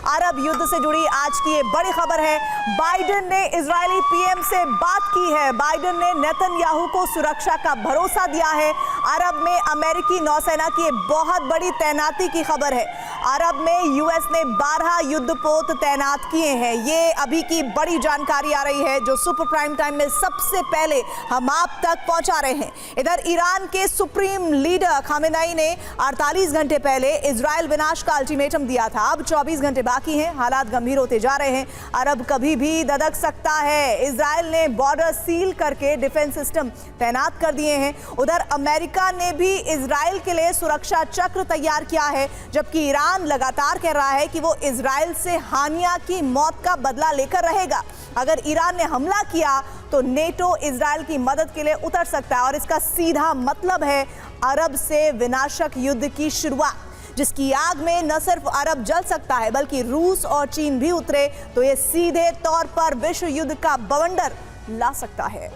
अरब युद्ध से जुड़ी आज की ये बड़ी खबर है। बाइडेन ने इजरायली पीएम से बात की है। बाइडेन ने नेतन्याहू को सुरक्षा का भरोसा दिया है। अरब में अमेरिकी नौसेना की बहुत बड़ी तैनाती की खबर है। अरब में यूएस ने 12 युद्धपोत तैनात किए हैं। ये अभी की बड़ी जानकारी आ रही है जो सुपर प्राइम टाइम में सबसे पहले हम आप तक पहुंचा रहे हैं। इधर ईरान के सुप्रीम लीडर खामेनेई ने 48 घंटे पहले इजरायल विनाश का अल्टीमेटम दिया था। अब 24 घंटे बाकी हैं। हालात गंभीर होते जा रहे हैं। अरब कभी भी ददक सकता है। इजरायल ने बॉर्डर सील करके डिफेंस सिस्टम तैनात कर दिए हैं। उधर अमेरिका ने भी इजरायल के लिए सुरक्षा चक्र तैयार किया है, जबकि ईरान लगातार कह रहा है कि वो इजरायल से हानिया की मौत का बदला लेकर रहेगा। अगर ईरान ने हमला किया तो नेटो इजरायल की मदद के लिए उतर सकता है और इसका सीधा मतलब है अरब से विनाशक युद्ध की शुरुआत, जिसकी आग में न सिर्फ अरब जल सकता है बल्कि रूस और चीन भी उतरे तो ये सीधे तौर पर विश्व युद्ध का बवंडर ला सकता है।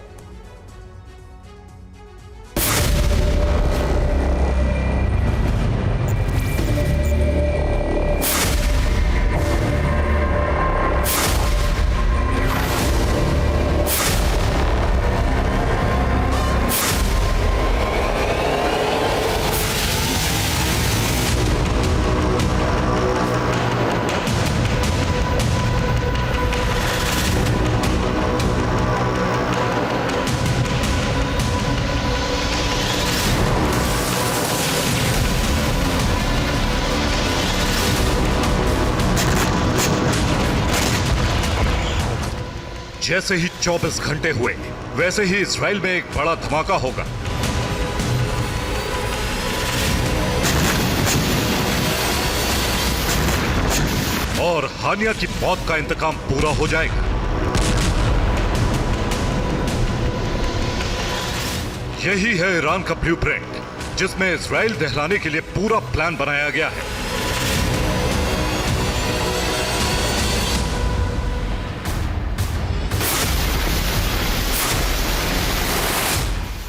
जैसे ही 24 घंटे हुए वैसे ही इजराइल में एक बड़ा धमाका होगा। और हानिया की मौत का इंतकाम पूरा हो जाएगा। यही है ईरान का ब्लूप्रिंट, जिसमें इजराइल दहलाने के लिए पूरा प्लान बनाया गया है।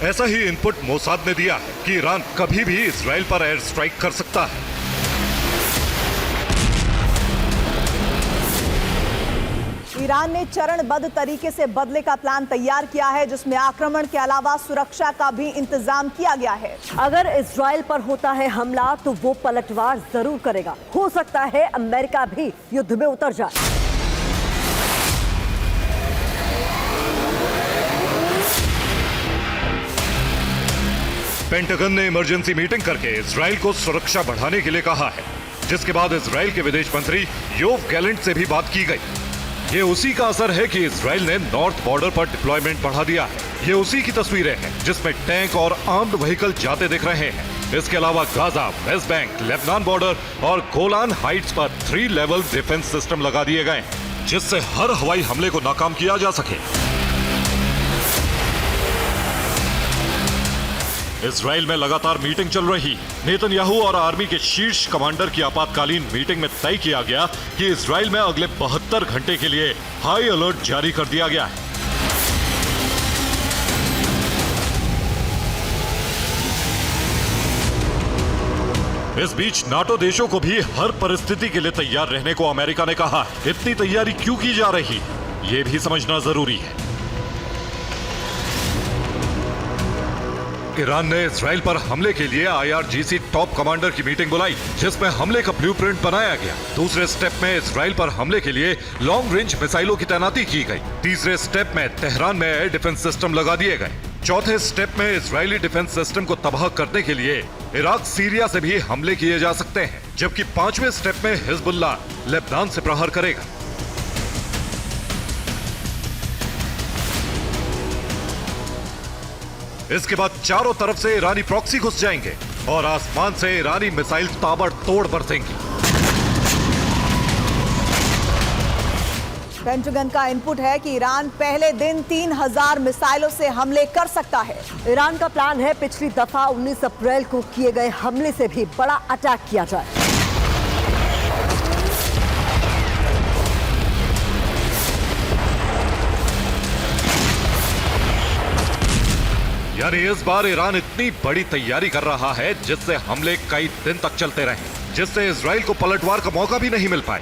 ऐसा ही इनपुट मोसाद ने दिया है कि ईरान कभी भी इजराइल पर एयर स्ट्राइक कर सकता है। ईरान ने चरणबद्ध तरीके से बदले का प्लान तैयार किया है, जिसमें आक्रमण के अलावा सुरक्षा का भी इंतजाम किया गया है। अगर इजराइल पर होता है हमला तो वो पलटवार जरूर करेगा। हो सकता है अमेरिका भी युद्ध में उतर जाए। पेंटागन ने इमरजेंसी मीटिंग करके इजराइल को सुरक्षा बढ़ाने के लिए कहा है, जिसके बाद इजराइल के विदेश मंत्री योव गैलेंट से भी बात की गई। ये उसी का असर है कि इजराइल ने नॉर्थ बॉर्डर पर डिप्लॉयमेंट बढ़ा दिया है। ये उसी की तस्वीरें हैं जिसमें टैंक और आर्म्ड व्हीकल जाते दिख रहे हैं। इसके अलावा Gaza, West Bank, Lebanon border और गोलान हाइट्स पर 3 लेवल डिफेंस सिस्टम लगा दिए गए हैं, जिससे हर हवाई हमले को नाकाम किया जा सके। इजराइल में लगातार मीटिंग चल रही। नेतन्याहू और आर्मी के शीर्ष कमांडर की आपातकालीन मीटिंग में तय किया गया कि इजराइल में अगले 72 घंटे के लिए हाई अलर्ट जारी कर दिया गया है। इस बीच नाटो देशों को भी हर परिस्थिति के लिए तैयार रहने को अमेरिका ने कहा है। इतनी तैयारी क्यों की जा रही, ये भी समझना जरूरी है। ईरान ने इजराइल पर हमले के लिए IRGC टॉप कमांडर की मीटिंग बुलाई, जिसमें हमले का ब्लूप्रिंट बनाया गया। दूसरे स्टेप में इजराइल पर हमले के लिए लॉन्ग रेंज मिसाइलों की तैनाती की गई। तीसरे स्टेप में तेहरान में एयर डिफेंस सिस्टम लगा दिए गए। चौथे स्टेप में इजरायली डिफेंस सिस्टम को तबाह करने के लिए इराक, सीरिया से भी हमले किए जा सकते हैं, जबकि 5वें स्टेप में हिजबुल्लाह लेबनान से प्रहार करेगा। इसके बाद चारों तरफ से ईरानी प्रॉक्सी घुस जाएंगे और आसमान से ईरानी मिसाइल ताबड़तोड़ बरसेंगी। पेंटागन का इनपुट है कि ईरान पहले दिन 3000 मिसाइलों से हमले कर सकता है। ईरान का प्लान है पिछली दफा 19 अप्रैल को किए गए हमले से भी बड़ा अटैक किया जाए। यानी इस बार ईरान इतनी बड़ी तैयारी कर रहा है जिससे हमले कई दिन तक चलते रहे, जिससे इजराइल को पलटवार का मौका भी नहीं मिल पाए।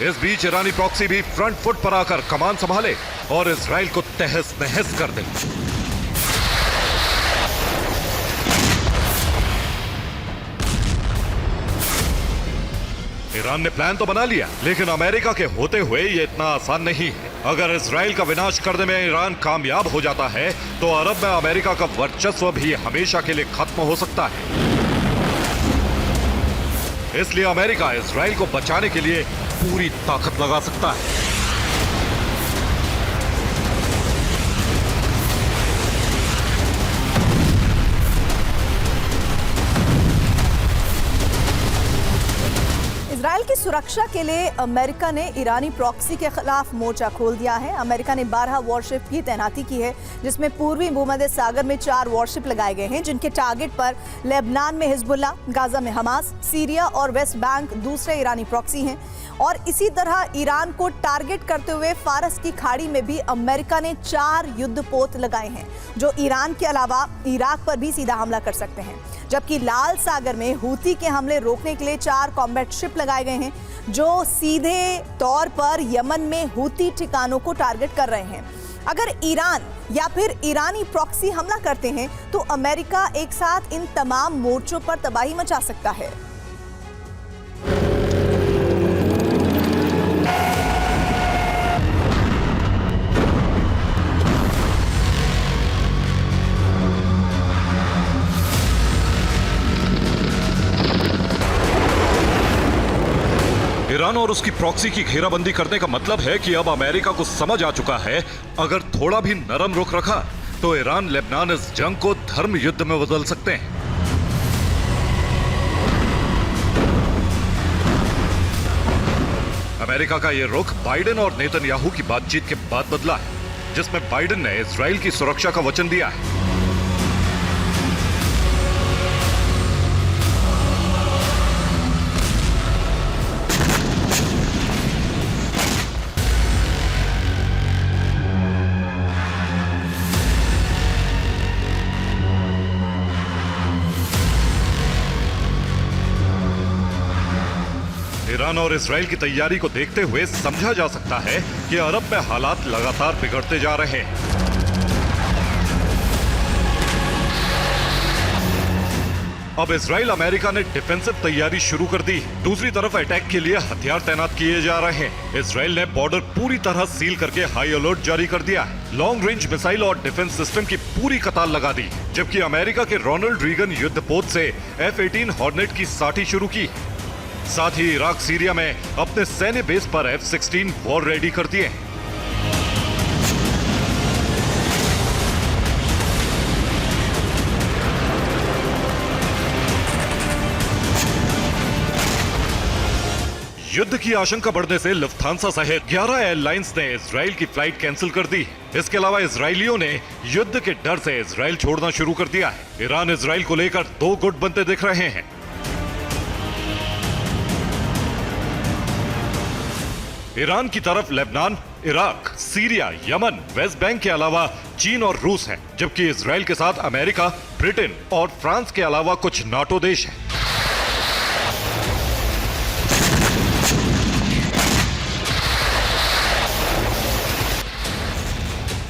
इस बीच ईरानी प्रॉक्सी भी फ्रंट फुट पर आकर कमान संभाले और इजराइल को तहस नहस कर दे। ईरान ने प्लान तो बना लिया, लेकिन अमेरिका के होते हुए ये इतना आसान नहीं है। अगर इजराइल का विनाश करने में ईरान कामयाब हो जाता है तो अरब में अमेरिका का वर्चस्व भी हमेशा के लिए खत्म हो सकता है। इसलिए अमेरिका इजराइल को बचाने के लिए पूरी ताकत लगा सकता है। इजराइल की सुरक्षा के लिए अमेरिका ने ईरानी प्रॉक्सी के खिलाफ मोर्चा खोल दिया है। अमेरिका ने 12 वॉरशिप की तैनाती की है, जिसमें पूर्वी भूमध्य सागर में 4 वॉरशिप लगाए गए हैं, जिनके टारगेट पर लेबनान में हिजबुल्ला, गाजा में हमास, सीरिया और वेस्ट बैंक दूसरे ईरानी प्रॉक्सी हैं। और इसी तरह ईरान को टारगेट करते हुए फारस की खाड़ी में भी अमेरिका ने 4 युद्धपोत लगाए हैं, जो ईरान के अलावा इराक पर भी सीधा हमला कर सकते हैं। जबकि लाल सागर में हूती के हमले रोकने के लिए 4 कॉम्बैट शिप लगाए गए हैं, जो सीधे तौर पर यमन में हूती ठिकानों को टारगेट कर रहे हैं। अगर ईरान या फिर ईरानी प्रॉक्सी हमला करते हैं तो अमेरिका एक साथ इन तमाम मोर्चों पर तबाही मचा सकता है। ईरान और उसकी प्रॉक्सी की घेराबंदी करने का मतलब है कि अब अमेरिका को समझ आ चुका है, अगर थोड़ा भी नरम रुख रखा तो ईरान लेबनान इस जंग को धर्म युद्ध में बदल सकते हैं। अमेरिका का यह रुख बाइडेन और नेतन्याहू की बातचीत के बाद बदला है, जिसमें बाइडेन ने इजराइल की सुरक्षा का वचन दिया है। ईरान और इजराइल की तैयारी को देखते हुए समझा जा सकता है कि अरब में हालात लगातार बिगड़ते जा रहे हैं। अब इजराइल अमेरिका ने डिफेंसिव तैयारी शुरू कर दी। दूसरी तरफ अटैक के लिए हथियार तैनात किए जा रहे हैं। इजराइल ने बॉर्डर पूरी तरह सील करके हाई अलर्ट जारी कर दिया है। लॉन्ग रेंज मिसाइल और डिफेंस सिस्टम की पूरी कतार लगा दी, जबकि अमेरिका के रोनाल्ड रीगन युद्धपोत से F-18 हॉर्नेट की साठी शुरू की। साथ ही इराक सीरिया में अपने सैन्य बेस पर F-16 वॉर रेडी कर दिए। युद्ध की आशंका बढ़ने से लुफ्थांसा सहित 11 एयरलाइंस ने इजराइल की फ्लाइट कैंसिल कर दी। इसके अलावा इजरायलियों ने युद्ध के डर से इजराइल छोड़ना शुरू कर दिया है। ईरान इजराइल को लेकर 2 गुट बनते दिख रहे हैं। ईरान की तरफ Lebanon, Iraq, Syria, Yemen, West Bank के अलावा चीन और रूस है, जबकि इजराइल के साथ अमेरिका, ब्रिटेन और फ्रांस के अलावा कुछ नाटो देश हैं।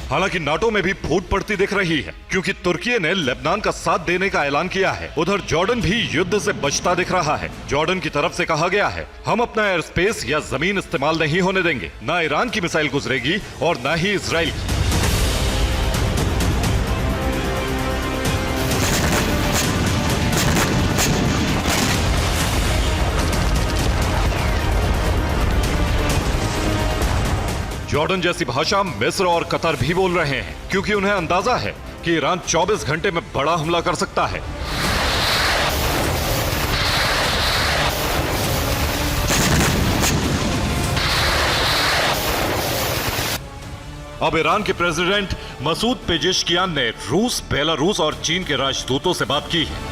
हालांकि नाटो में भी फूट पड़ती दिख रही है, क्योंकि तुर्की ने लेबनान का साथ देने का ऐलान किया है। उधर जॉर्डन भी युद्ध से बचता दिख रहा है। जॉर्डन की तरफ से कहा गया है, हम अपना एयर स्पेस या जमीन इस्तेमाल नहीं होने देंगे। ना ईरान की मिसाइल गुजरेगी और ना ही इजराइल की। जॉर्डन जैसी भाषा मिस्र और कतर भी बोल रहे हैं, क्योंकि उन्हें अंदाजा है कि ईरान 24 घंटे में बड़ा हमला कर सकता है। अब ईरान के प्रेसिडेंट मसूद पेजेश्कियान ने रूस, बेलारूस और चीन के राजदूतों से बात की है।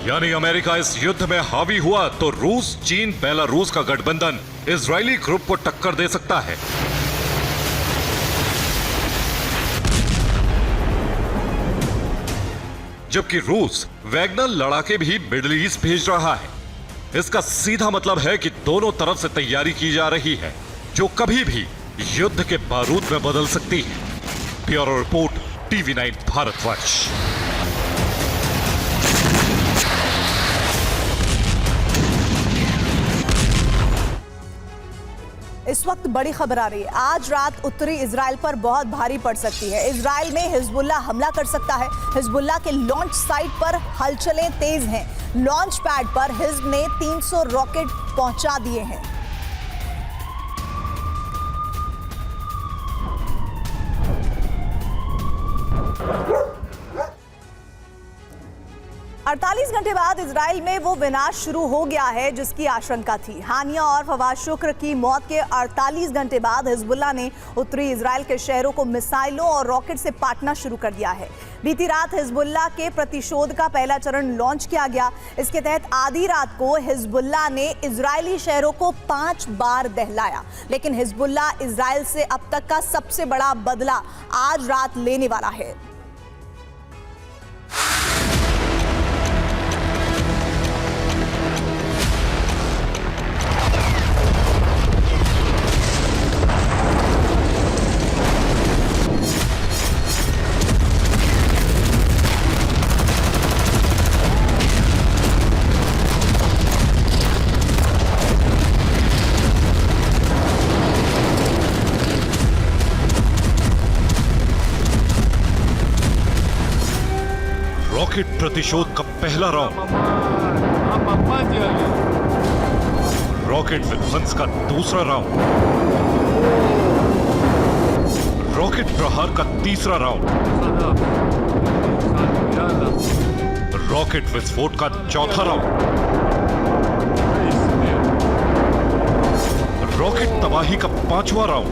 यानी अमेरिका इस युद्ध में हावी हुआ तो रूस, चीन, बेलारूस का गठबंधन इजरायली ग्रुप को टक्कर दे सकता है। जबकि रूस वैगनर लड़ाके भी मिडिल ईस्ट भेज रहा है। इसका सीधा मतलब है कि दोनों तरफ से तैयारी की जा रही है, जो कभी भी युद्ध के बारूद में बदल सकती है। Bureau report, TV9 Bharatvarsh. इस वक्त बड़ी खबर आ रही है। आज रात उत्तरी इजराइल पर बहुत भारी पड़ सकती है। इजराइल में हिजबुल्लाह हमला कर सकता है। हिजबुल्लाह के लॉन्च साइट पर हलचलें तेज हैं। लॉन्च पैड पर हिजब ने 300 रॉकेट पहुंचा दिए हैं। अड़तालीस घंटे बाद इजराइल में वो विनाश शुरू हो गया है जिसकी आशंका थी। हानिया और फवाद शुक्र की मौत के 48 घंटे बाद हिजबुल्लाह ने उत्तरी इजराइल के शहरों को मिसाइलों और रॉकेट से पाटना शुरू कर दिया है। बीती रात हिजबुल्लाह के प्रतिशोध का पहला चरण लॉन्च किया गया। इसके तहत आधी रात को हिजबुल्लाह ने इजरायली शहरों को 5 बार दहलाया। लेकिन हिजबुल्लाह इजराइल से अब तक का सबसे बड़ा बदला आज रात लेने वाला है। रॉकेट प्रतिशोध का पहला राउंड, रॉकेट विध्वंस का दूसरा राउंड, रॉकेट प्रहार का तीसरा राउंड, रॉकेट विस्फोट का चौथा राउंड, रॉकेट तबाही का 5वां राउंड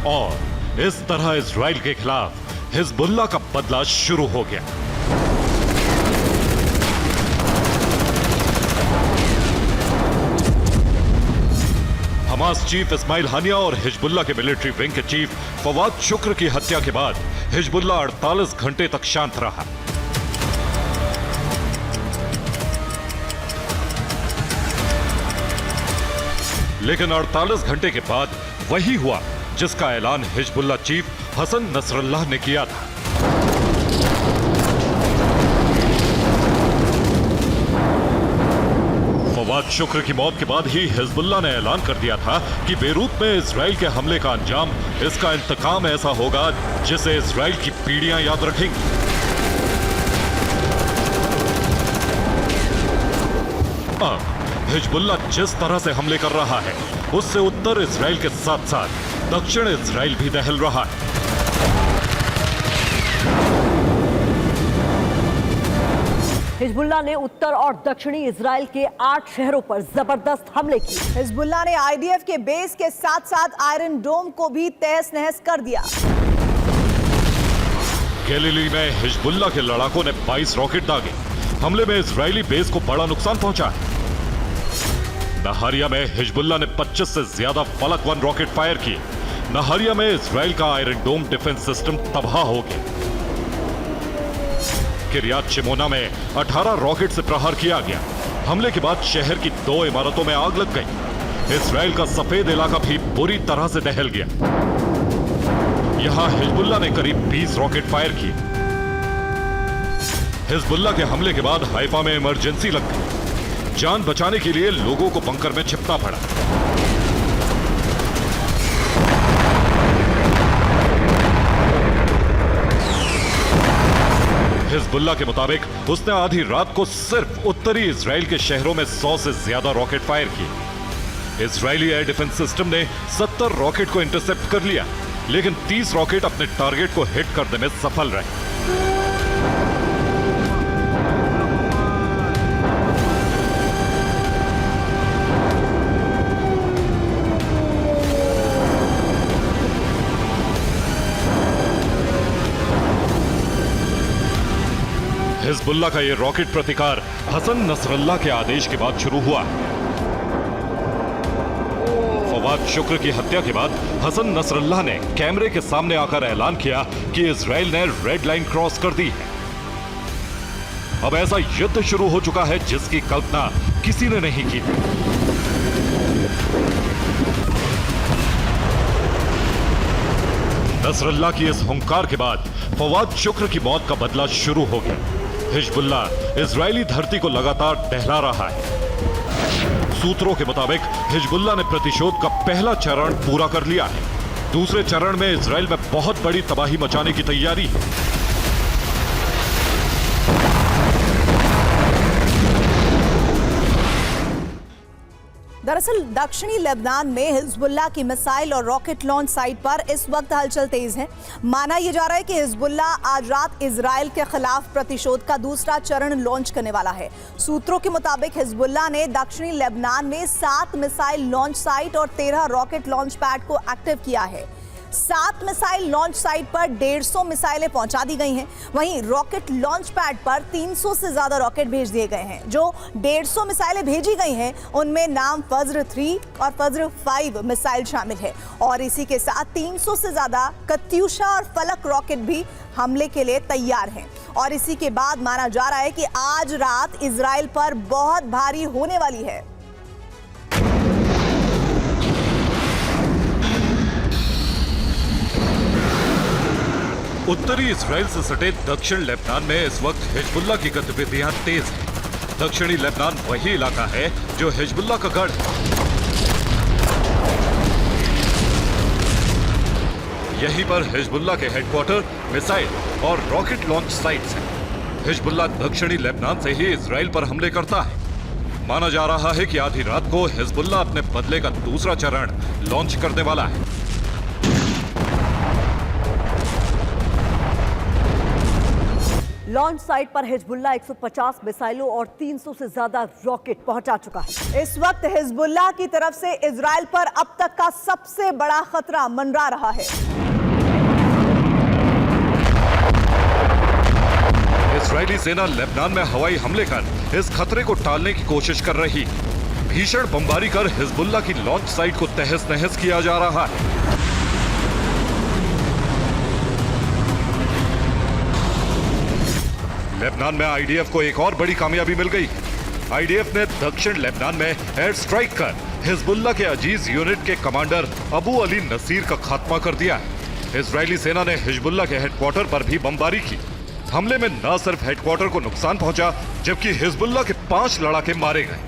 और इस तरह इजराइल के खिलाफ हिजबुल्लाह का बदला शुरू हो गया। हमास चीफ इस्माइल हानिया और हिजबुल्लाह के मिलिट्री विंग के चीफ फवाद शुक्र की हत्या के बाद हिजबुल्लाह 48 घंटे तक शांत रहा। लेकिन 48 घंटे के बाद वही हुआ जिसका ऐलान हिजबुल्लाह चीफ हसन नसरल्लाह ने किया था। फवाद शुक्र की मौत के बाद ही हिजबुल्लाह ने ऐलान कर दिया था कि बेरूत में इजराइल के हमले का अंजाम, इसका इंतकाम ऐसा होगा जिसे इजराइल की पीढ़ियां याद रखेंगी। अब हिजबुल्लाह जिस तरह से हमले कर रहा है उससे उत्तर इजराइल के साथ साथ दक्षिण इजराइल भी दहल रहा है। हिजबुल्लाह ने उत्तर और दक्षिणी इजराइल के 8 शहरों पर जबरदस्त हमले किए। हिजबुल्लाह ने आईडीएफ के बेस के साथ साथ आयरन डोम को भी तहस नहस कर दिया। गैलीली में हिजबुल्लाह के लड़ाकों ने 22 रॉकेट दागे। हमले में इजरायली बेस को बड़ा नुकसान पहुंचा है। नहारिया में हिजबुल्लाह ने 25 से ज्यादा फलक 1 रॉकेट फायर किए। नहारिया में इजराइल का आयरन डोम डिफेंस सिस्टम तबाह हो गया। किरियात शिमोना में 18 रॉकेट से प्रहार किया गया। हमले के बाद शहर की 2 इमारतों में आग लग गई। इजराइल का सफेद इलाका भी बुरी तरह से दहल गया। यहां हिजबुल्लाह ने करीब 20 रॉकेट फायर किए। हिजबुल्लाह के हमले के बाद हाइफा में इमरजेंसी लग गई। जान बचाने के लिए लोगों को बंकर में छिपना पड़ा। हिजबुल्लाह के मुताबिक उसने आधी रात को सिर्फ उत्तरी इजराइल के शहरों में 100 से ज्यादा रॉकेट फायर किए। इजरायली एयर डिफेंस सिस्टम ने 70 रॉकेट को इंटरसेप्ट कर लिया, लेकिन 30 रॉकेट अपने टारगेट को हिट करने में सफल रहे। हिजबुल्लाह का यह रॉकेट प्रतिकार हसन नसरल्लाह के आदेश के बाद शुरू हुआ। फवाद शुक्र की हत्या के बाद हसन नसरल्लाह ने कैमरे के सामने आकर ऐलान किया कि इजराइल ने रेड लाइन क्रॉस कर दी है। अब ऐसा युद्ध शुरू हो चुका है जिसकी कल्पना किसी ने नहीं की थी। नसरल्लाह की इस हुंकार के बाद फवाद शुक्र की मौत का बदला शुरू हो गया। हिजबुल्लाह इजरायली धरती को लगातार टहला रहा है। सूत्रों के मुताबिक हिजबुल्लाह ने प्रतिशोध का पहला चरण पूरा कर लिया है। दूसरे चरण में इजराइल में बहुत बड़ी तबाही मचाने की तैयारी है। दरअसल दक्षिणी लेबनान में हिजबुल्लाह की मिसाइल और रॉकेट लॉन्च साइट पर इस वक्त हलचल तेज है। माना यह जा रहा है कि हिजबुल्लाह आज रात इजराइल के खिलाफ प्रतिशोध का दूसरा चरण लॉन्च करने वाला है। सूत्रों के मुताबिक हिजबुल्लाह ने दक्षिणी लेबनान में 7 मिसाइल लॉन्च साइट और 13 रॉकेट लॉन्च पैड को एक्टिव किया है। 7 मिसाइल लॉन्च साइट पर 150 मिसाइलें पहुंचा दी गई हैं। वहीं रॉकेट लॉन्च पैड पर 300 से ज्यादा रॉकेट भेज दिए गए हैं। जो 150 मिसाइलें भेजी गई हैं उनमें नाम फज्र 3 और फज्र 5 मिसाइल शामिल है और इसी के साथ 300 से ज्यादा कत्यूशा और फलक रॉकेट भी हमले के लिए तैयार हैं। और इसी के बाद माना जा रहा है कि आज रात इजराइल पर बहुत भारी होने वाली है। उत्तरी इजराइल से सटे दक्षिण लेबनान में इस वक्त हिजबुल्लाह की गतिविधियां तेज हैं। दक्षिणी लेबनान वही इलाका है जो हिजबुल्लाह का गढ़ है। यहीं पर हिजबुल्लाह के हेडक्वार्टर, मिसाइल और रॉकेट लॉन्च साइट्स हैं। हिजबुल्लाह दक्षिणी लेबनान से ही इजराइल पर हमले करता है। माना जा रहा है कि आधी रात को हिजबुल्लाह अपने बदले का दूसरा चरण लॉन्च करने वाला है। लॉन्च साइट पर हिजबुल्लाह 150 मिसाइलों और 300 से ज्यादा रॉकेट पहुंचा चुका है। इस वक्त हिजबुल्लाह की तरफ से इजराइल पर अब तक का सबसे बड़ा खतरा मंडरा रहा है। इजरायली सेना लेबनान में हवाई हमले कर इस खतरे को टालने की कोशिश कर रही है। भीषण बमबारी कर हिजबुल्लाह की लॉन्च साइट को तहस नहस किया जा रहा है। लेबनान में आईडीएफ को एक और बड़ी कामयाबी मिल गई। आईडीएफ ने दक्षिण लेबनान में एयर स्ट्राइक कर हिजबुल्लाह के अजीज यूनिट के कमांडर अबू अली नसीर का खात्मा कर दिया है। इजरायली सेना ने हिजबुल्लाह के हेडक्वार्टर पर भी बमबारी की। हमले में न सिर्फ हेडक्वार्टर को नुकसान पहुंचा जबकि हिजबुल्लाह के 5 लड़ाके मारे गए।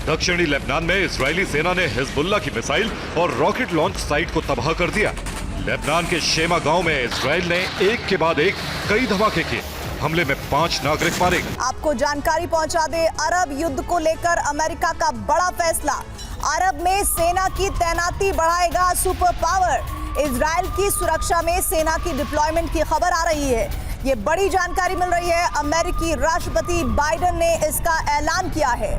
दक्षिणी लेबनान में इजरायली सेना ने हिजबुल्लाह की मिसाइल और रॉकेट लॉन्च साइट को तबाह कर दिया। लेबनान के शेमा गांव में इजराइल ने एक के बाद एक कई धमाके किए। हमले में 5 नागरिक मारे गए। आपको जानकारी पहुंचा दे, अरब युद्ध को लेकर अमेरिका का बड़ा फैसला। अरब में सेना की तैनाती बढ़ाएगा सुपर पावर। इजराइल की सुरक्षा में सेना की डिप्लॉयमेंट की खबर आ रही है। ये बड़ी जानकारी मिल रही है। अमेरिकी राष्ट्रपति बाइडेन ने इसका ऐलान किया है।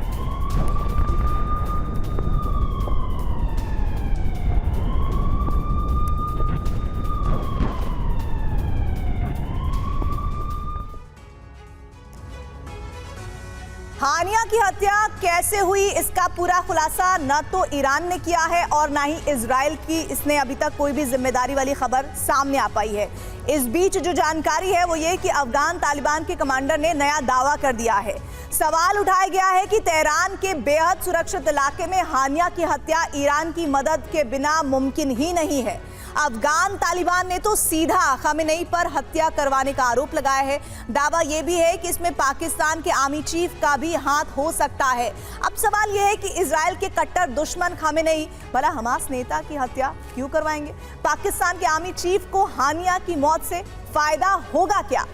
हानिया की हत्या कैसे हुई इसका पूरा खुलासा न तो ईरान ने किया है और ना ही इजराइल की इसने अभी तक कोई भी जिम्मेदारी वाली खबर सामने आ पाई है। इस बीच जो जानकारी है वो ये कि अफगान तालिबान के कमांडर ने नया दावा कर दिया है। सवाल उठाया गया है कि तेहरान के बेहद सुरक्षित इलाके में हानिया की हत्या ईरान की मदद के बिना मुमकिन ही नहीं है। अफगान तालिबान ने तो सीधा खामेनेई पर हत्या करवाने का आरोप लगाया है। दावा यह भी है कि इसमें पाकिस्तान के आर्मी चीफ का भी हाथ हो सकता है। अब सवाल यह है कि इजराइल के कट्टर दुश्मन खामेनेई भला हमास नेता की हत्या क्यों करवाएंगे? पाकिस्तान के आर्मी चीफ को हानिया की मौत से फायदा होगा क्या?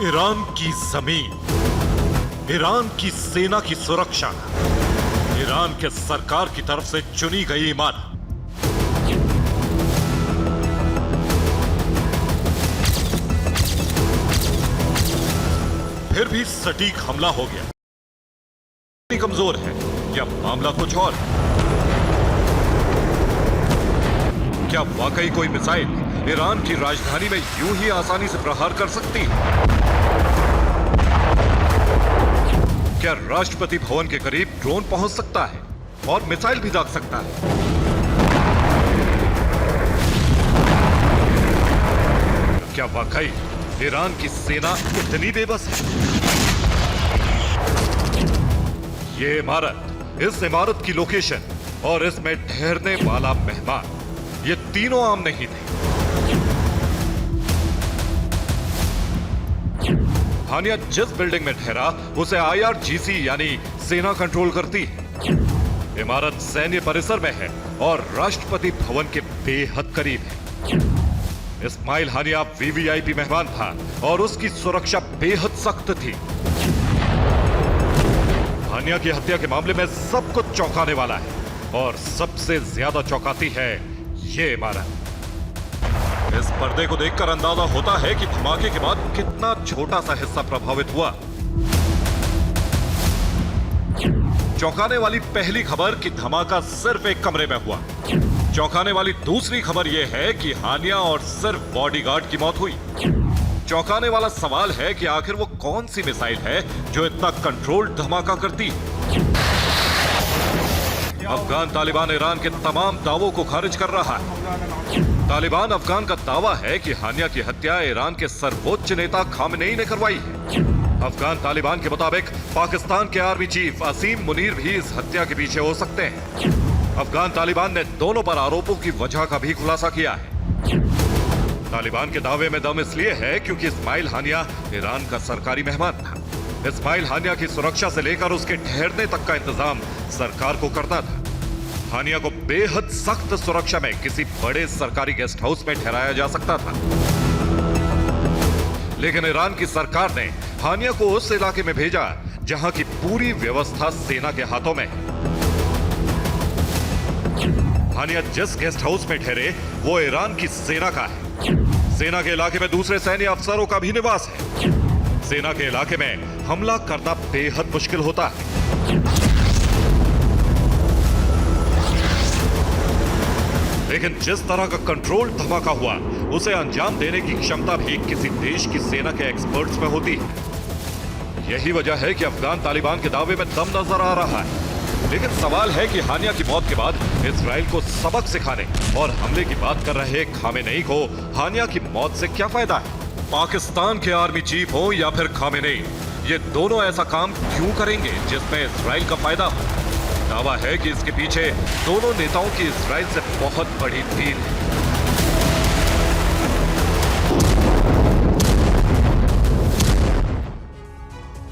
ईरान की जमीन, ईरान की सेना की सुरक्षा, ईरान के सरकार की तरफ से चुनी गई इमारत। भी सटीक हमला हो गया। इतनी कमजोर है या मामला कुछ और? क्या वाकई कोई मिसाइल ईरान की राजधानी में यूं ही आसानी से प्रहार कर सकती है? क्या राष्ट्रपति भवन के करीब ड्रोन पहुंच सकता है और मिसाइल भी दाग सकता है? क्या वाकई ईरान की सेना इतनी बेबस है? ये इमारत, इस इमारत की लोकेशन और इसमें ठहरने वाला मेहमान, ये तीनों आम नहीं थे। हानिया जिस बिल्डिंग में ठहरा उसे IRGC यानी सेना कंट्रोल करती है। इमारत सैन्य परिसर में है और राष्ट्रपति भवन के बेहद करीब है। इस्माइल हानिया VVIP मेहमान था और उसकी सुरक्षा बेहद सख्त थी। हानिया की हत्या के मामले में सब कुछ चौंकाने वाला है और सबसे ज्यादा चौंकाती है ये इमारत। इस पर्दे को देखकर अंदाजा होता है कि धमाके के बाद कितना छोटा सा हिस्सा प्रभावित हुआ। चौंकाने वाली पहली खबर कि धमाका सिर्फ एक कमरे में हुआ। चौंकाने वाली दूसरी खबर यह है कि हानिया और सिर्फ बॉडीगार्ड की मौत हुई। चौंकाने वाला सवाल है कि आखिर वो कौन सी मिसाइल है जो इतना कंट्रोल्ड धमाका करती है। अफगान तालिबान ईरान के तमाम दावों को खारिज कर रहा है। तालिबान अफगान का दावा है कि हानिया की हत्या ईरान के सर्वोच्च नेता खामेनेई ने करवाई है। अफगान तालिबान के मुताबिक पाकिस्तान के आर्मी चीफ असीम मुनीर भी इस हत्या के पीछे हो सकते हैं। अफगान तालिबान ने दोनों पर आरोपों की वजह का भी खुलासा किया है। तालिबान के दावे में दम इसलिए है क्योंकि इस्माइल हानिया ईरान का सरकारी मेहमान था। इस्माइल हानिया की सुरक्षा से लेकर उसके ठहरने तक का इंतजाम सरकार को करना था। हानिया को बेहद सख्त सुरक्षा में किसी बड़े सरकारी गेस्ट हाउस में ठहराया जा सकता था, लेकिन ईरान की सरकार ने हानिया को उस इलाके में भेजा जहां की पूरी व्यवस्था सेना के हाथों में है। हानिया जिस गेस्ट हाउस में ठहरे वो ईरान की सेना का है। सेना के इलाके में दूसरे सैन्य अफसरों का भी निवास है। सेना के इलाके में हमला करना बेहद मुश्किल होता है। लेकिन जिस तरह का कंट्रोल धमाका हुआ उसे अंजाम देने की क्षमता भी किसी देश की सेना के एक्सपर्ट्स में होती है। यही वजह है कि अफगान तालिबान के दावे में दम नजर आ रहा है। लेकिन सवाल है कि हानिया की मौत के बाद इजराइल को सबक सिखाने और हमले की बात कर रहे खामेनेई को हानिया की मौत से क्या फायदा है? पाकिस्तान के आर्मी चीफ हो या फिर खामेनेई, ये दोनों ऐसा काम क्यों करेंगे जिसमें इजराइल का फायदा हो? दावा है कि इसके पीछे दोनों नेताओं की इजराइल से बहुत बड़ी डील है।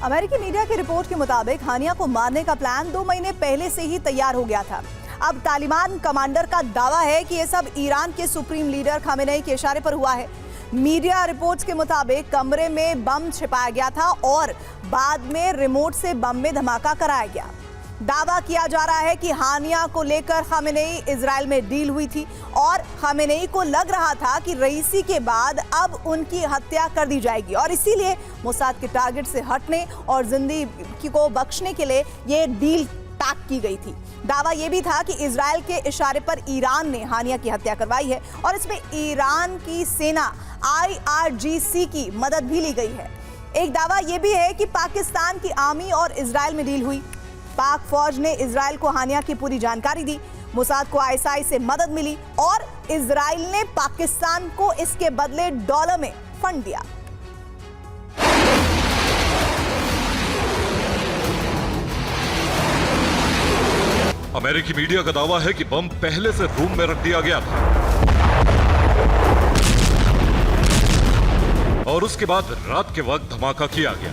अमेरिकी मीडिया की रिपोर्ट के मुताबिक हानिया को मारने का प्लान 2 महीने पहले से ही तैयार हो गया था। अब तालिबान कमांडर का दावा है कि यह सब ईरान के सुप्रीम लीडर खामेनेई के इशारे पर हुआ है। मीडिया रिपोर्ट्स के मुताबिक कमरे में बम छिपाया गया था और बाद में रिमोट से बम में धमाका कराया गया। दावा किया जा रहा है कि हानिया को लेकर खामेनेई इजराइल में डील हुई थी और खामेनेई को लग रहा था कि रईसी के बाद अब उनकी हत्या कर दी जाएगी और इसीलिए मोसाद के टारगेट से हटने और जिंदगी को बख्शने के लिए ये डील पैक की गई थी। दावा यह भी था कि इजराइल के इशारे पर ईरान ने हानिया की हत्या करवाई है और इसमें ईरान की सेना IRGC की मदद भी ली गई है। एक दावा यह भी है कि पाकिस्तान की आर्मी और इजराइल में डील हुई। पाक फौज ने इजराइल को हानिया की पूरी जानकारी दी। मोसाद को ISI से मदद मिली और इजराइल ने पाकिस्तान को इसके बदले डॉलर में फंड दिया। अमेरिकी मीडिया का दावा है कि बम पहले से रूम में रख दिया गया था और उसके बाद रात के वक्त धमाका किया गया।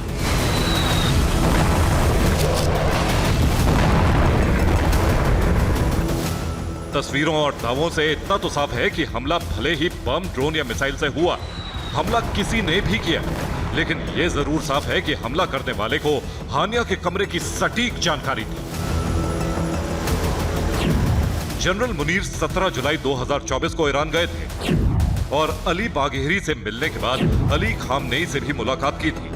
तस्वीरों और दावों से इतना तो साफ है कि हमला भले ही बम, ड्रोन या मिसाइल से हुआ, हमला किसी ने भी किया, लेकिन यह जरूर साफ है कि हमला करने वाले को हानिया के कमरे की सटीक जानकारी थी। जनरल मुनीर 17 जुलाई 2024 को ईरान गए थे और अली बाघेरी से मिलने के बाद अली खामेनेई से भी मुलाकात की थी।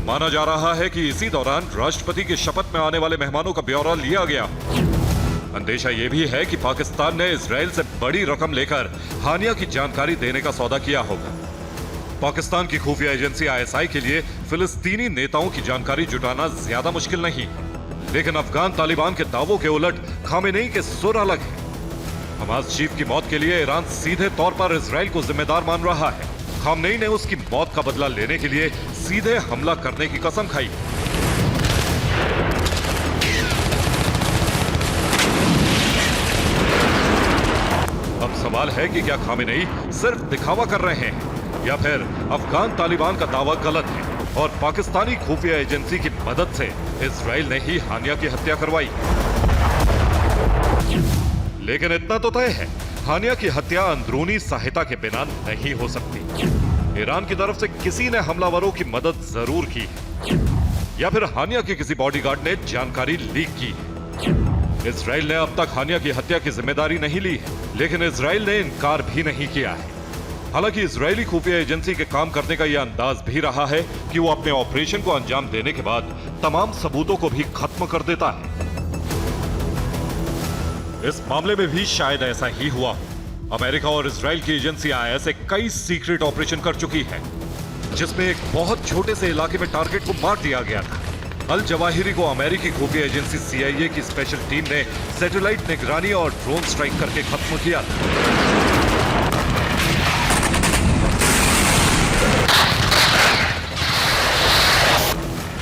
माना जा रहा है कि इसी दौरान राष्ट्रपति की शपथ में आने वाले मेहमानों का ब्यौरा लिया गया। अंदेशा यह भी है कि पाकिस्तान ने इजराइल से बड़ी रकम लेकर हानिया की जानकारी देने का सौदा किया होगा। पाकिस्तान की खुफिया एजेंसी ISI के लिए फिलिस्तीनी नेताओं की जानकारी जुटाना ज्यादा मुश्किल नहीं, लेकिन अफगान तालिबान के दावों के उलट खामेनेई के सुर अलग है। हमास चीफ की मौत के लिए ईरान सीधे तौर पर इजराइल को जिम्मेदार मान रहा है। खामेनेई ने उसकी मौत का बदला लेने के लिए सीधे हमला करने की कसम खाई। अब सवाल है कि क्या खामेनेई सिर्फ दिखावा कर रहे हैं या फिर अफगान तालिबान का दावा गलत है और पाकिस्तानी खुफिया एजेंसी की मदद से इजराइल ने ही हानिया की हत्या करवाई। लेकिन इतना तो तय है, हानिया की हत्या अंदरूनी सहायता के बिना नहीं हो सकती। ईरान की तरफ से किसी ने हमलावरों की मदद जरूर की या फिर हानिया के किसी बॉडीगार्ड ने जानकारी लीक की। इजराइल ने अब तक हानिया की हत्या की जिम्मेदारी नहीं ली है, लेकिन इजराइल ने इनकार भी नहीं किया है। हालांकि इजरायली खुफिया एजेंसी के काम करने का यह अंदाज भी रहा है कि वो अपने ऑपरेशन को अंजाम देने के बाद तमाम सबूतों को भी खत्म कर देता है। इस मामले में भी शायद ऐसा ही हुआ। अमेरिका और इजराइल की एजेंसियां ऐसे कई सीक्रेट ऑपरेशन कर चुकी है, जिसमें एक बहुत छोटे से इलाके में टारगेट को मार दिया गया था। अल जवाहिरी को अमेरिकी खुफिया एजेंसी CIA की स्पेशल टीम ने सैटेलाइट निगरानी और ड्रोन स्ट्राइक करके खत्म किया था।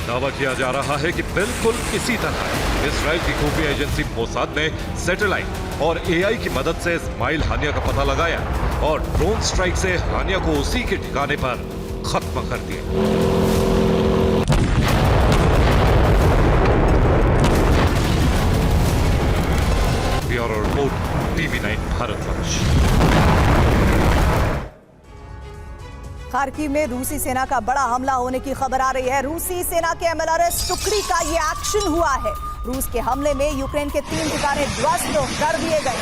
दावा किया जा रहा है कि बिल्कुल इसी तरह इजराइल की खुफिया एजेंसी मोसाद ने सैटेलाइट और AI की मदद से इस्माइल हानिया का पता लगाया और ड्रोन स्ट्राइक से हानिया को उसी के ठिकाने पर खत्म कर दिया। Bureau report, TV9 Bharatvarsh. Kharkiv में रूसी सेना का बड़ा हमला होने की खबर आ रही है। रूसी सेना के MLS टुकड़ी का ये एक्शन हुआ है। रूस के हमले में यूक्रेन के 3 ठिकाने ध्वस्त कर दिए गए।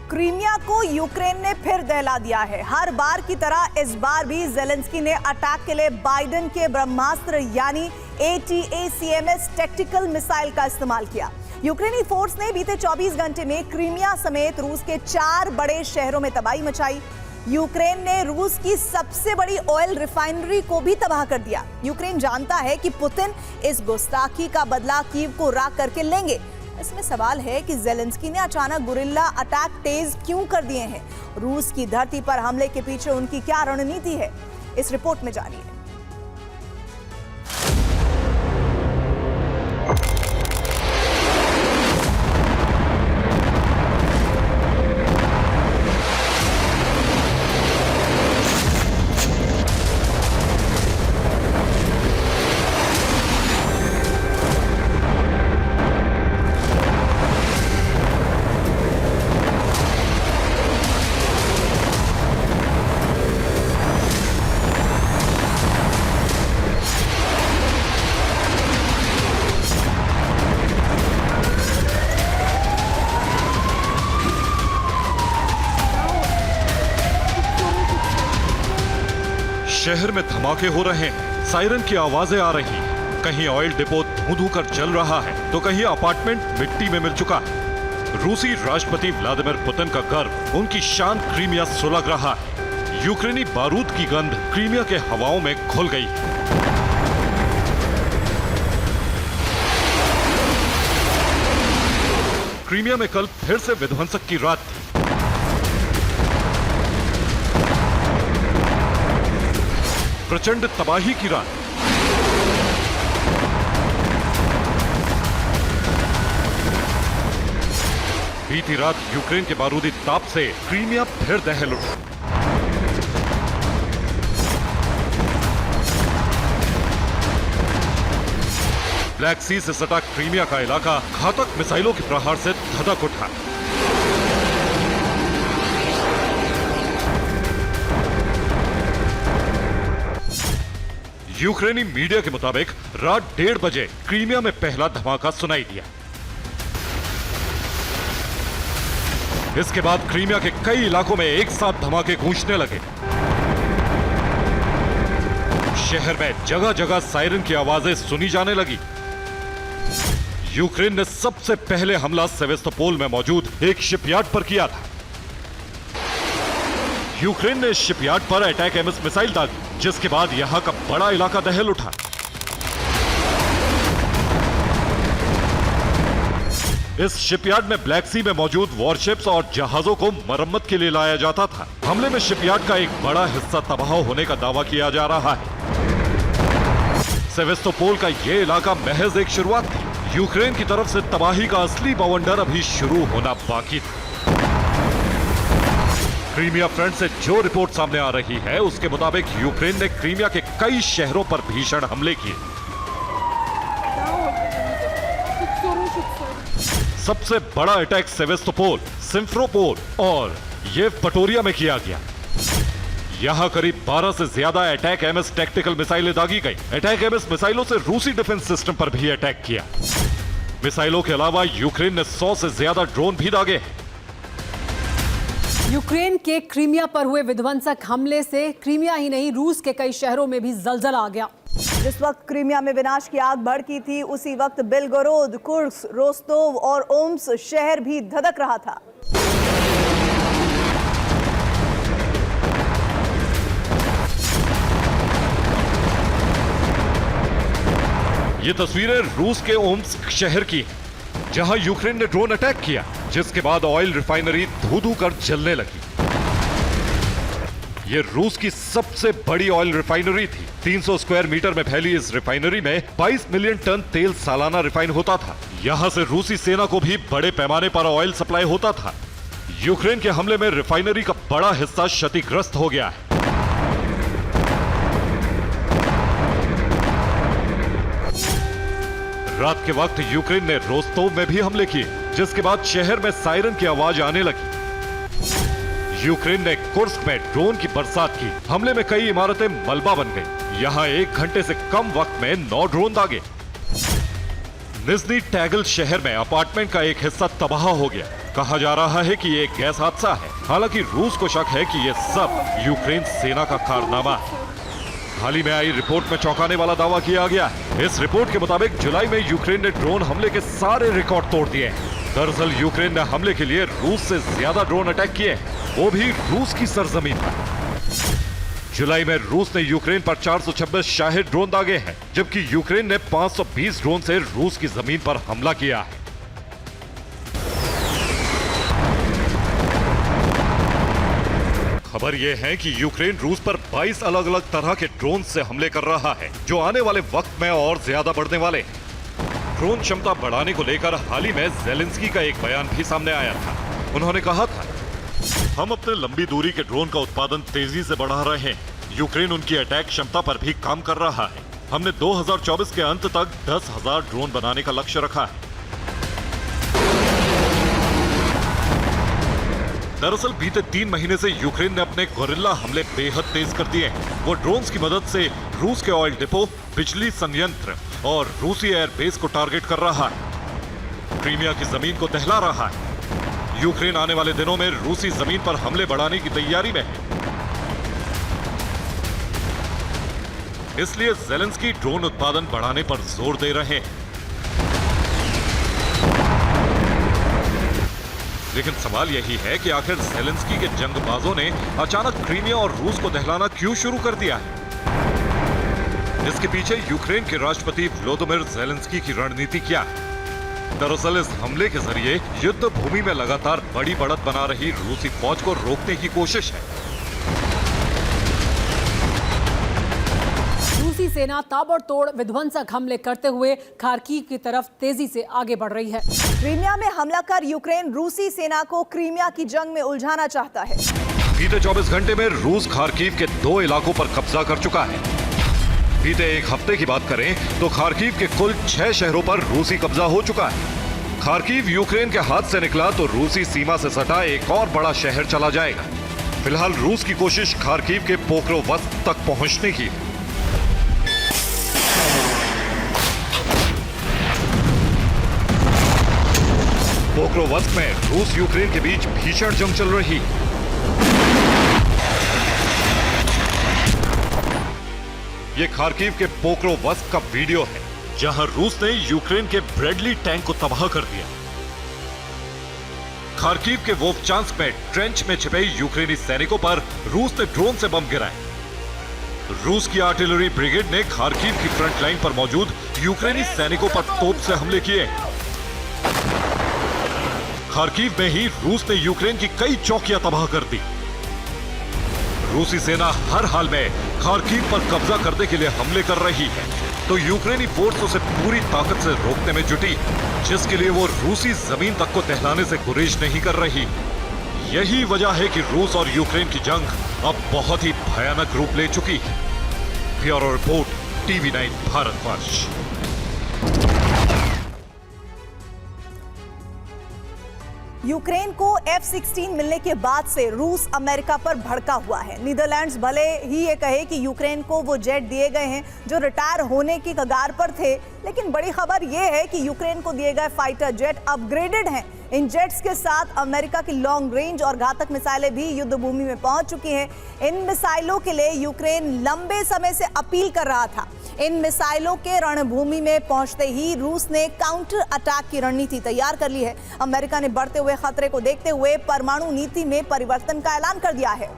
क्रीमिया को यूक्रेन ने फिर दहला दिया है। हर बार की तरह इस बार भी जेलेंस्की ने अटैक के लिए बाइडेन के ब्रह्मास्त्र यानी ATACMS टैक्टिकल मिसाइल का इस्तेमाल किया। यूक्रेनी फोर्स ने बीते 24 घंटे में क्रीमिया समेत रूस के 4 बड़े शहरों में तबाही मचाई। यूक्रेन ने रूस की सबसे बड़ी ऑयल रिफाइनरी को भी तबाह कर दिया। यूक्रेन जानता है कि पुतिन इस गुस्ताखी का बदला कीव को राख करके लेंगे। इसमें सवाल है कि जेलेंस्की ने अचानक गुरिल्ला अटैक तेज क्यों कर दिए हैं? रूस की धरती पर हमले के पीछे उनकी क्या रणनीति है? इस रिपोर्ट में जानिए। शहर में धमाके हो रहे हैं, सायरन की आवाजें आ रही हैं। कहीं ऑयल डिपो धू-धू कर जल रहा है तो कहीं अपार्टमेंट मिट्टी में मिल चुका है। रूसी राष्ट्रपति व्लादिमीर पुतिन का गर्व, उनकी शान क्रीमिया सुलग रहा है। यूक्रेनी बारूद की गंध क्रीमिया के हवाओं में घुल गई। क्रीमिया में कल फिर से विध्वंसक की रात थी। प्रचंड तबाही की रात। बीती रात यूक्रेन के बारूदी ताप से क्रीमिया फिर दहल उठा। ब्लैक सी से सटा क्रीमिया का इलाका घातक मिसाइलों के प्रहार से धधक उठा। यूक्रेनी मीडिया के मुताबिक रात 1:30 बजे क्रीमिया में पहला धमाका सुनाई दिया। इसके बाद क्रीमिया के कई इलाकों में एक साथ धमाके गूंजने लगे। शहर में जगह जगह सायरन की आवाजें सुनी जाने लगी। यूक्रेन ने सबसे पहले हमला सेवेस्तोपोल में मौजूद एक शिपयार्ड पर किया था। यूक्रेन ने शिपयार्ड पर अटैक एमएस मिसाइल दागी, जिसके बाद यहां का बड़ा इलाका दहल उठा। इस शिपयार्ड में ब्लैक सी में मौजूद वॉरशिप्स और जहाजों को मरम्मत के लिए लाया जाता था। हमले में शिपयार्ड का एक बड़ा हिस्सा तबाह होने का दावा किया जा रहा है। सेवेस्तोपोल का यह इलाका महज एक शुरुआत थी। यूक्रेन की तरफ से तबाही का असली बवंडर अभी शुरू होना बाकी था। क्रीमिया फ्रंट से जो रिपोर्ट सामने आ रही है, उसके मुताबिक यूक्रेन ने क्रीमिया के कई शहरों पर भीषण हमले किए। सबसे बड़ा अटैक सेवेस्तोपोल, सिम्फेरोपोल और येवपटोरिया में किया गया। यहां करीब 12 से ज्यादा अटैक एमएस टैक्टिकल मिसाइलें दागी गई। अटैक एमएस मिसाइलों से रूसी डिफेंस सिस्टम पर भी अटैक किया। मिसाइलों के अलावा यूक्रेन ने 100 से ज्यादा ड्रोन भी दागे। यूक्रेन के क्रीमिया पर हुए विध्वंसक हमले से क्रीमिया ही नहीं, रूस के कई शहरों में भी जलजला आ गया। जिस वक्त क्रीमिया में विनाश की आग भड़की थी, उसी वक्त बेलगोरोद, कुर्स्क, रोस्तोव और ओम्स शहर भी धधक रहा था। ये तस्वीरें रूस के ओम्स्क शहर की हैं, जहां यूक्रेन ने ड्रोन अटैक किया, जिसके बाद ऑयल रिफाइनरी धू-धू कर जलने लगी। ये रूस की सबसे बड़ी ऑयल रिफाइनरी थी। 300 स्क्वायर मीटर में फैली इस रिफाइनरी में 22 मिलियन टन तेल सालाना रिफाइन होता था। यहां से रूसी सेना को भी बड़े पैमाने पर ऑयल सप्लाई होता था। यूक्रेन के हमले में रिफाइनरी का बड़ा हिस्सा क्षतिग्रस्त हो गया है। रात के वक्त यूक्रेन ने रोस्तोव में भी हमले किए, जिसके बाद शहर में सायरन की आवाज आने लगी। यूक्रेन ने कुर्स्क में ड्रोन की बरसात की। हमले में कई इमारतें मलबा बन गई। यहां 1 घंटे से कम वक्त में 9 ड्रोन दागे। निज़नी टैगल शहर में अपार्टमेंट का एक हिस्सा तबाह हो गया। कहा जा रहा है कि ये गैस हादसा है। हालांकि रूस को शक है कि ये सब यूक्रेन सेना का कारनामा है। हाल ही में आई रिपोर्ट में चौंकाने वाला दावा किया गया है। इस रिपोर्ट के मुताबिक जुलाई में यूक्रेन ने ड्रोन हमले के सारे रिकॉर्ड तोड़ दिए हैं। दरअसल यूक्रेन ने हमले के लिए रूस से ज्यादा ड्रोन अटैक किए, वो भी रूस की सरजमीन पर। जुलाई में रूस ने यूक्रेन पर 426 शाहिद ड्रोन दागे हैं, जबकि यूक्रेन ने 520 ड्रोन से रूस की जमीन पर हमला किया है। खबर यह है कि यूक्रेन रूस पर 22 अलग अलग तरह के ड्रोन से हमले कर रहा है, जो आने वाले वक्त में और ज्यादा बढ़ने वाले हैं। ड्रोन क्षमता बढ़ाने को लेकर हाल ही में ज़ेलेंस्की का एक बयान भी सामने आया था। उन्होंने कहा था, हम अपने लंबी दूरी के ड्रोन का उत्पादन तेजी से बढ़ा रहे हैं। यूक्रेन उनकी अटैक क्षमता पर भी काम कर रहा है। हमने 2024 के अंत तक 10,000 ड्रोन बनाने का लक्ष्य रखा है। दरअसल बीते 3 महीने से यूक्रेन ने अपने गोरिल्ला हमले बेहद तेज कर दिए हैं। वो ड्रोन्स की मदद से रूस के ऑयल डिपो, बिजली संयंत्र और रूसी एयरबेस को टारगेट कर रहा है। क्रीमिया की जमीन को दहला रहा है। यूक्रेन आने वाले दिनों में रूसी जमीन पर हमले बढ़ाने की तैयारी में है। इसलिए ज़ेलेंस्की ड्रोन उत्पादन बढ़ाने पर जोर दे रहे हैं। लेकिन सवाल यही है कि आखिर ज़ेलेंस्की के जंगबाजों ने अचानक क्रीमिया और रूस को दहलाना क्यों शुरू कर दिया है? इसके पीछे यूक्रेन के राष्ट्रपति व्लादिमीर ज़ेलेंस्की की रणनीति क्या है? दरअसल इस हमले के जरिए युद्ध भूमि में लगातार बड़ी बढ़त बना रही रूसी फौज को रोकने की कोशिश है। रूसी सेना ताबड़तोड़ विध्वंसक हमले करते हुए खार्किव की तरफ तेजी से आगे बढ़ रही है। क्रीमिया में हमला कर यूक्रेन रूसी सेना को क्रीमिया की जंग में उलझाना चाहता है। बीते 24 घंटे में रूस खार्किव के 2 इलाकों पर कब्जा कर चुका है। बीते एक हफ्ते की बात करें तो खार्किव के कुल 6 शहरों पर रूसी कब्जा हो चुका है। खार्किव यूक्रेन के हाथ से निकला तो रूसी सीमा से सटा एक और बड़ा शहर चला जाएगा। फिलहाल रूस की कोशिश खार्किव के पोक्रोवस्क तक पहुंचने की है। पोक्रोवस्क में रूस यूक्रेन के बीच भीषण जंग चल रही है। ये खार्किव के पोक्रोवस्क का वीडियो है, जहां रूस ने यूक्रेन के ब्रेडली टैंक को तबाह कर दिया। खार्किव के वोवचांस्क में ट्रेंच में छिपे यूक्रेनी सैनिकों पर रूस ने ड्रोन से बम गिराए। रूस की आर्टिलरी ब्रिगेड ने खार्किव की फ्रंट लाइन पर मौजूद यूक्रेनी सैनिकों पर तोप से हमले किए। खार्किव में ही रूस ने यूक्रेन की कई चौकियां तबाह कर दी। रूसी सेना हर हाल में खार्किव पर कब्जा करने के लिए हमले कर रही है, तो यूक्रेनी फोर्स उसे पूरी ताकत से रोकने में जुटी है, जिसके लिए वो रूसी जमीन तक को दहलाने से गुरेज नहीं कर रही। यही वजह है कि रूस और यूक्रेन की जंग अब बहुत ही भयानक रूप ले चुकी है। Bureau report, TV9 Bharatvarsh. Ukraine को F-16 मिलने के बाद से रूस अमेरिका पर भड़का हुआ है। नीदरलैंड्स भले ही ये कहे कि यूक्रेन को वो जेट दिए गए हैं जो रिटायर होने की कगार पर थे, लेकिन बड़ी खबर ये है कि यूक्रेन को दिए गए फाइटर जेट अपग्रेडेड हैं। इन जेट्स के साथ अमेरिका की लॉन्ग रेंज और घातक मिसाइलें भी युद्ध भूमि में पहुंच चुकी हैं। इन मिसाइलों के लिए यूक्रेन लंबे समय से अपील कर रहा था। इन मिसाइलों के रणभूमि में पहुंचते ही रूस ने काउंटर अटैक की रणनीति तैयार कर ली है। अमेरिका ने बढ़ते हुए खतरे को देखते हुए परमाणु नीति में परिवर्तन का ऐलान कर दिया है।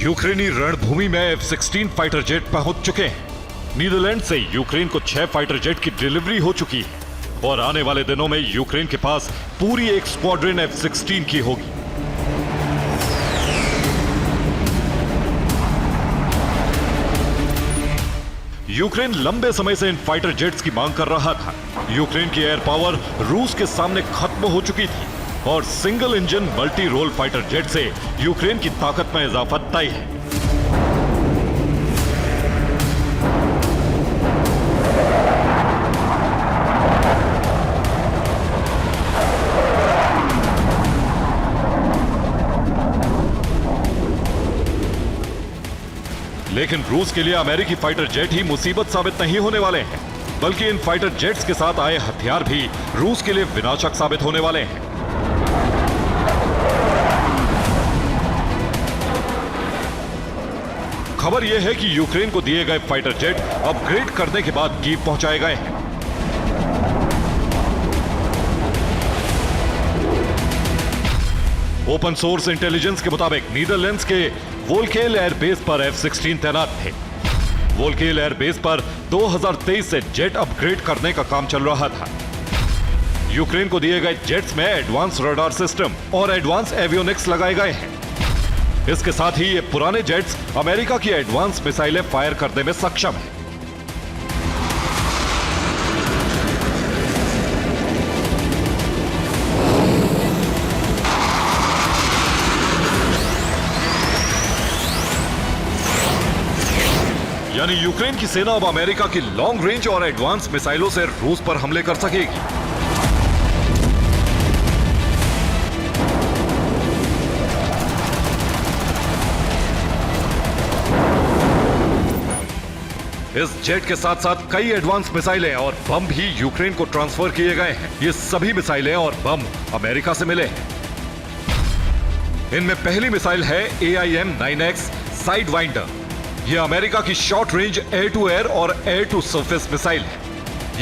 यूक्रेनी रणभूमि में F-16 फाइटर जेट पहुंच चुके हैं। नीदरलैंड से यूक्रेन को 6 फाइटर जेट की डिलीवरी हो चुकी है और आने वाले दिनों में यूक्रेन के पास पूरी एक स्क्वाड्रन F-16 की होगी। यूक्रेन लंबे समय से इन फाइटर जेट्स की मांग कर रहा था। यूक्रेन की एयर पावर रूस के सामने खत्म हो चुकी थी और single engine multi role fighter jet से यूक्रेन की ताकत में इजाफा तय है। लेकिन रूस के लिए अमेरिकी फाइटर जेट ही मुसीबत साबित नहीं होने वाले हैं, बल्कि इन फाइटर जेट्स के साथ आए हथियार भी रूस के लिए विनाशक साबित होने वाले हैं। खबर यह है कि यूक्रेन को दिए गए फाइटर जेट अपग्रेड करने के बाद कीव पहुंचाए गए हैं। ओपन सोर्स इंटेलिजेंस के मुताबिक नीदरलैंड्स के वोल्केल एयरबेस पर F-16 तैनात थे। वोल्केल एयरबेस पर 2023 से जेट अपग्रेड करने का काम चल रहा था। यूक्रेन को दिए गए जेट्स में एडवांस रडार सिस्टम और एडवांस एवियोनिक्स लगाए गए हैं। इसके साथ ही ये पुराने जेट्स अमेरिका की एडवांस मिसाइलें फायर करने में सक्षम हैं। यानी यूक्रेन की सेना अब अमेरिका की लॉन्ग रेंज और एडवांस मिसाइलों से रूस पर हमले कर सकेगी। इस जेट के साथ साथ कई एडवांस मिसाइलें और बम भी यूक्रेन को ट्रांसफर किए गए हैं। ये सभी मिसाइलें और बम अमेरिका से मिले हैं। इनमें पहली मिसाइल है AIM-9X साइडवाइंडर। यह अमेरिका की short range air to air और एयर टू सरफेस मिसाइल है।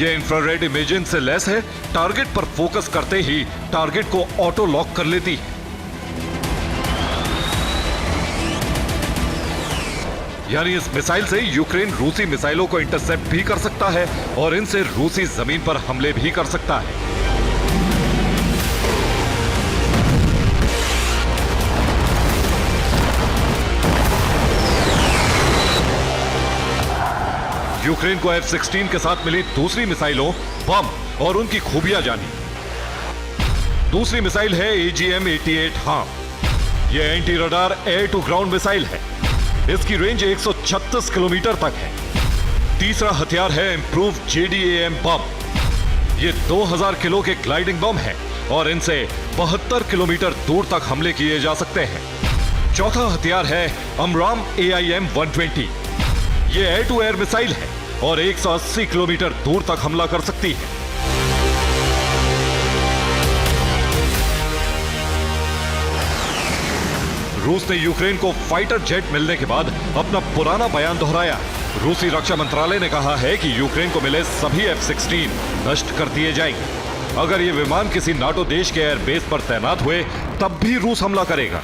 यह इंफ्रारेड इमेजिंग से लैस है। टारगेट पर फोकस करते ही टारगेट को ऑटो लॉक कर लेती है। यानी इस मिसाइल से यूक्रेन रूसी मिसाइलों को इंटरसेप्ट भी कर सकता है और इनसे रूसी जमीन पर हमले भी कर सकता है। यूक्रेन को F-16 के साथ मिली दूसरी मिसाइलों, बम और उनकी खूबियां जानी। दूसरी मिसाइल है AGM-88 HARM। यह anti radar air to ground missile है। इसकी रेंज 136 किलोमीटर तक है। तीसरा हथियार है इंप्रूव JDAM बम। ये 2000 किलो के ग्लाइडिंग बम है और इनसे 72 किलोमीटर दूर तक हमले किए जा सकते हैं। चौथा हथियार है AMRAAM AIM-120। ये एयर टू एयर मिसाइल है और 180 किलोमीटर दूर तक हमला कर सकती है। रूस ने यूक्रेन को फाइटर जेट मिलने के बाद अपना पुराना बयान दोहराया। रूसी रक्षा मंत्रालय ने कहा है कि यूक्रेन को मिले सभी F-16 नष्ट कर दिए जाएंगे। अगर ये विमान किसी नाटो देश के एयरबेस पर तैनात हुए तब भी रूस हमला करेगा।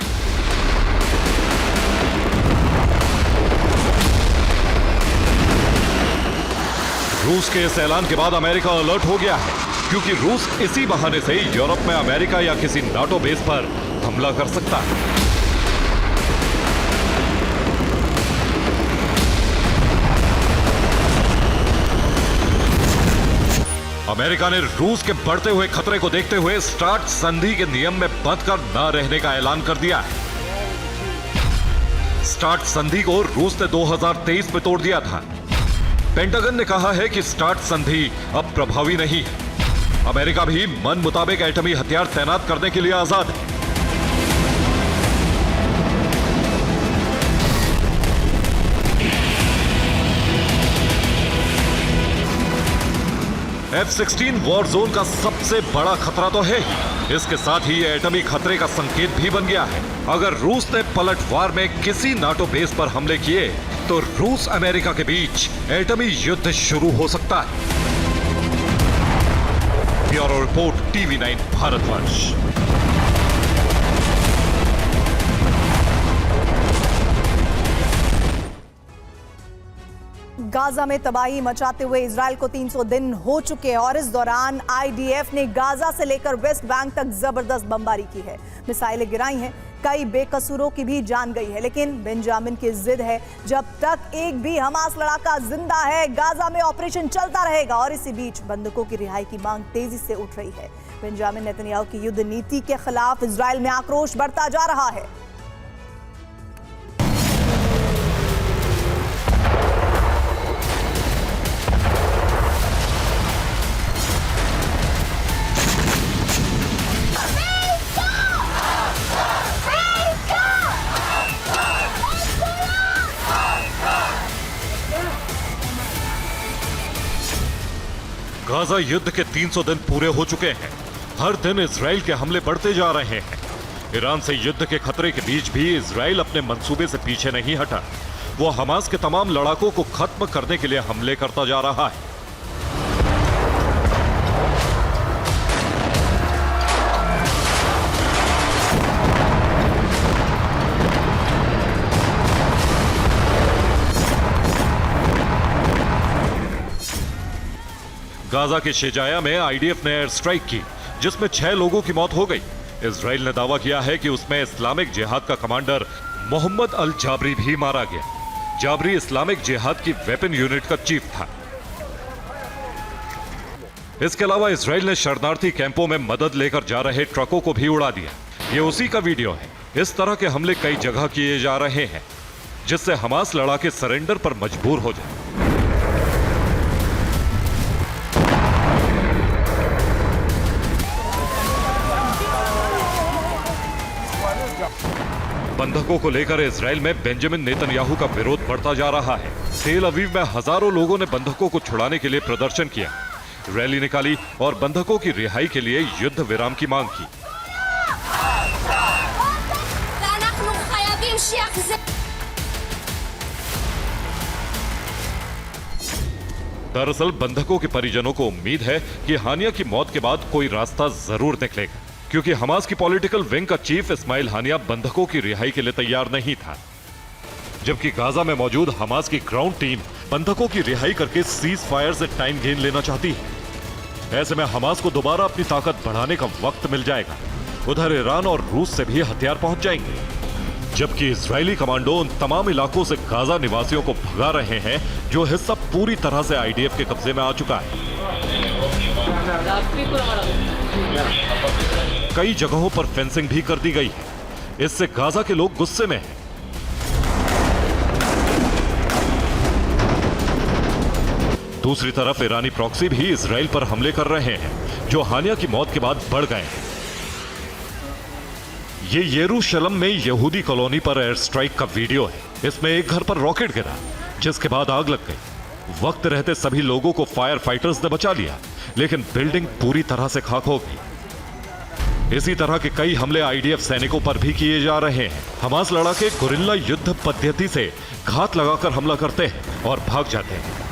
रूस के इस ऐलान के बाद अमेरिका अलर्ट हो गया है, क्योंकि रूस इसी बहाने से यूरोप में अमेरिका या किसी नाटो बेस पर हमला कर सकता है। अमेरिका ने रूस के बढ़ते हुए खतरे को देखते हुए स्टार्ट संधि के नियम में बंधकर न रहने का ऐलान कर दिया है। स्टार्ट संधि को रूस ने 2023 में तोड़ दिया था। पेंटागन ने कहा है कि स्टार्ट संधि अब प्रभावी नहीं है। अमेरिका भी मन मुताबिक एटमी हथियार तैनात करने के लिए आजाद है। F-16 वॉर जोन का सबसे बड़ा खतरा तो है ही, इसके साथ ही ये एटमी खतरे का संकेत भी बन गया है। अगर रूस ने पलटवार में किसी नाटो बेस पर हमले किए तो रूस अमेरिका के बीच एटमी युद्ध शुरू हो सकता है। Bureau report TV9 Bharatvarsh. Gaza में तबाही मचाते हुए इजराइल को 300 दिन हो चुके हैं और इस दौरान IDF ने गाजा से लेकर वेस्ट बैंक तक जबरदस्त बमबारी की है। मिसाइलें गिराई हैं, कई बेकसूरों की भी जान गई है, लेकिन बेंजामिन की जिद है जब तक एक भी हमास लड़ाका जिंदा है गाजा में ऑपरेशन चलता रहेगा। और इसी बीच बंधकों की रिहाई की मांग तेजी से उठ रही है। बेंजामिन नेतन्याहू की युद्ध नीति के खिलाफ इजराइल में आक्रोश बढ़ता जा रहा है। गाजा युद्ध के 300 दिन पूरे हो चुके हैं। हर दिन इजराइल के हमले बढ़ते जा रहे हैं। ईरान से युद्ध के खतरे के बीच भी इजराइल अपने मंसूबे से पीछे नहीं हटा। वो हमास के तमाम लड़ाकों को खत्म करने के लिए हमले करता जा रहा है। गाजा के शेजाया में IDF ने एयर स्ट्राइक की, जिसमें 6 लोगों की मौत हो गई। इजराइल ने दावा किया है कि उसमें इस्लामिक जिहाद का कमांडर मोहम्मद अल जाबरी भी मारा गया। जाबरी इस्लामिक जिहाद की वेपन यूनिट का चीफ था। इसके अलावा इजराइल ने शरणार्थी कैंपों में मदद लेकर जा रहे ट्रकों को भी उड़ा दिया। ये उसी का वीडियो है। इस तरह के हमले कई जगह किए जा रहे हैं, जिससे हमास लड़ाके सरेंडर पर मजबूर हो जाए। बंधकों को लेकर इजराइल में बेंजामिन नेतन्याहू का विरोध बढ़ता जा रहा है। तेल अवीव में हजारों लोगों ने बंधकों को छुड़ाने के लिए प्रदर्शन किया, रैली निकाली और बंधकों की रिहाई के लिए युद्ध विराम की मांग की। दरअसल बंधकों के परिजनों को उम्मीद है कि हानिया की मौत के बाद कोई रास्ता जरूर निकलेगा, क्योंकि हमास की पॉलिटिकल विंग का चीफ इस्माइल हानिया बंधकों की रिहाई के लिए तैयार नहीं था, जबकि गाजा में मौजूद हमास की ग्राउंड टीम बंधकों की रिहाई करके सीज फायर से टाइम गेन लेना चाहती है। ऐसे में हमास को दोबारा अपनी ताकत बढ़ाने का वक्त मिल जाएगा। उधर ईरान और रूस से भी हथियार पहुंच जाएंगे, जबकि इजरायली कमांडो उन तमाम इलाकों से गाजा निवासियों को भगा रहे हैं जो हिस्सा पूरी तरह से IDF के कब्जे में आ चुका है। कई जगहों पर फेंसिंग भी कर दी गई है। इससे गाजा के लोग गुस्से में हैं। दूसरी तरफ ईरानी प्रॉक्सी भी इजराइल पर हमले कर रहे हैं, जो हानिया की मौत के बाद बढ़ गए हैं। ये यरूशलेम में यहूदी कॉलोनी पर एयर स्ट्राइक का वीडियो है। इसमें एक घर पर रॉकेट गिरा, जिसके बाद आग लग गई। वक्त रहते सभी लोगों को फायर फाइटर्स ने बचा लिया, लेकिन बिल्डिंग पूरी तरह से खाक हो गई। इसी तरह के कई हमले आईडीएफ सैनिकों पर भी किए जा रहे हैं। हमास लड़ाके गुरिल्ला युद्ध पद्धति से घात लगाकर हमला करते हैं और भाग जाते हैं।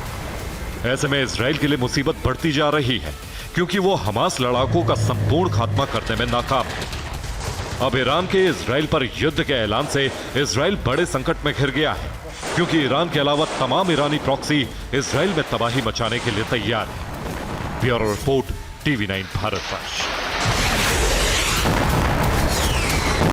ऐसे में इजराइल के लिए मुसीबत बढ़ती जा रही है, क्योंकि वो हमास लड़ाकों का संपूर्ण खात्मा करने में नाकाम है। अब ईरान के इजराइल पर युद्ध के ऐलान से इजराइल बड़े संकट में घिर गया है, क्योंकि ईरान के अलावा तमाम ईरानी प्रॉक्सी इजराइल में तबाही मचाने के लिए तैयार है। Bureau report, TV9 Bharatvarsh.